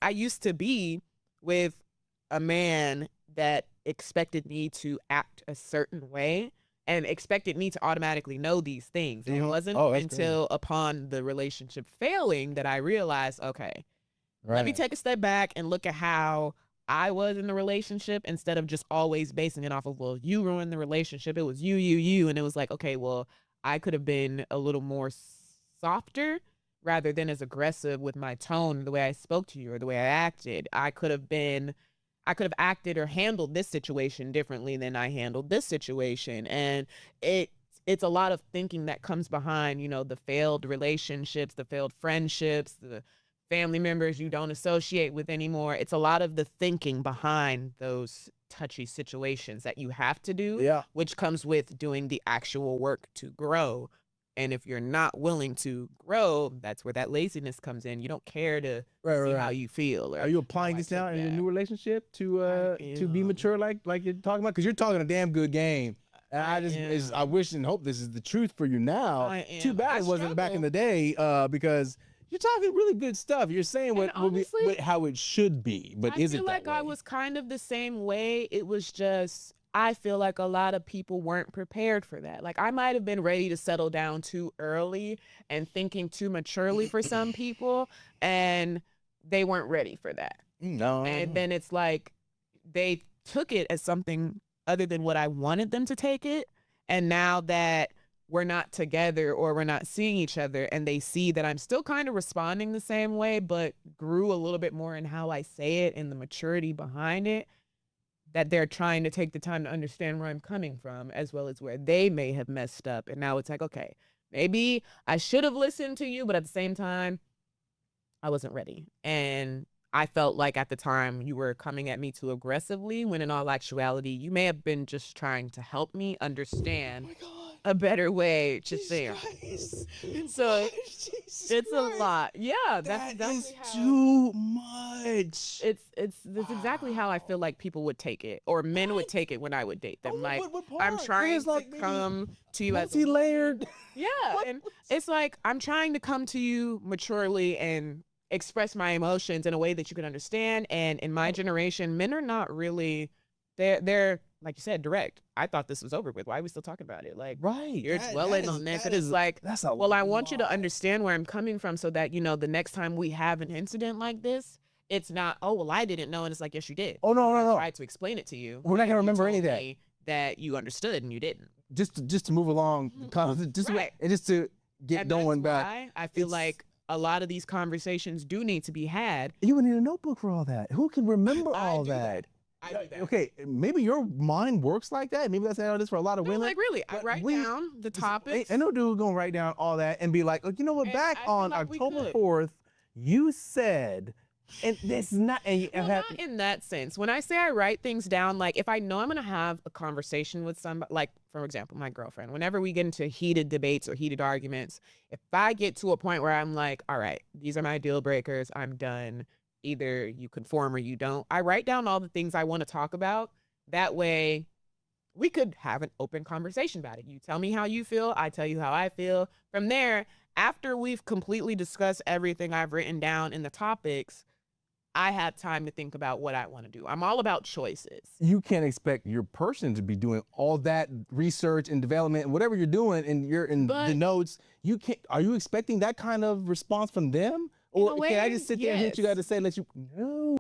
I used to be with a man that expected me to act a certain way and expected me to automatically know these things. It wasn't until upon the relationship failing that I realized, okay, let me take a step back and look at how I was in the relationship instead of just always basing it off of, well, you ruined the relationship. It was you. And it was like, okay, well, I could have been a little more softer rather than as aggressive with my tone, the way I spoke to you or the way I acted. I could have acted or handled this situation differently than I handled this situation. And it's a lot of thinking that comes behind, the failed relationships, the failed friendships, the family members you don't associate with anymore. It's a lot of the thinking behind those touchy situations that you have to do, which comes with doing the actual work to grow. And if you're not willing to grow, that's where that laziness comes in. You don't care to see how you feel. Are you applying this now in a new relationship to be mature like you're talking about? Because you're talking a damn good game. And I wish and hope this is the truth for you now. Too bad it wasn't back in the day because you're talking really good stuff. You're saying how it should be, but is it that way? I feel like I was kind of the same way. It was just, I feel like a lot of people weren't prepared for that. Like I might have been ready to settle down too early and thinking too maturely for some people, and they weren't ready for that. No. And then it's like they took it as something other than what I wanted them to take it. And now that we're not together or we're not seeing each other and they see that I'm still kind of responding the same way, but grew a little bit more in how I say it and the maturity behind it, that they're trying to take the time to understand where I'm coming from as well as where they may have messed up. And now it's like, okay, maybe I should have listened to you, but at the same time, I wasn't ready. And I felt like at the time you were coming at me too aggressively, when in all actuality, you may have been just trying to help me understand a better way to say it. So it's a lot. Yeah, that's too much. That's exactly how I feel like people would take it, or men would take it when I would date them. Like I'm trying to come to you as multi-layered. Yeah, and it's like I'm trying to come to you maturely and express my emotions in a way that you can understand. And in my generation, men are not really, they're like you said, direct. I thought this was over with. Why are we still talking about it? Like, you're dwelling on this. It is like, well, I want you to understand where I'm coming from so that, the next time we have an incident like this, it's not, oh, well, I didn't know. And it's like, yes, you did. Oh, no. I tried to explain it to you. We're not going to remember any of that. That you understood and you didn't. Just to move along, and just to get going back. I feel like a lot of these conversations do need to be had. You would need a notebook for all that. Who can remember all that? I do that. Okay, maybe your mind works like that. Maybe that's how it is for a lot of women. Like really, I write down the topics. I know dude's gonna write down all that and be like, you know what? Back on October 4th, you said, and that's not. Not in that sense. When I say I write things down, like if I know I'm gonna have a conversation with somebody, like for example, my girlfriend. Whenever we get into heated debates or heated arguments, if I get to a point where I'm like, all right, these are my deal breakers, I'm done. Either you conform or you don't. I write down all the things I want to talk about. That way we could have an open conversation about it. You tell me how you feel. I tell you how I feel. From there, after we've completely discussed everything I've written down in the topics, I have time to think about what I want to do. I'm all about choices. You can't expect your person to be doing all that research and development and whatever you're doing and you're in the notes. You can't. Are you expecting that kind of response from them? Or can I just sit there and hit you guys to say, let you know?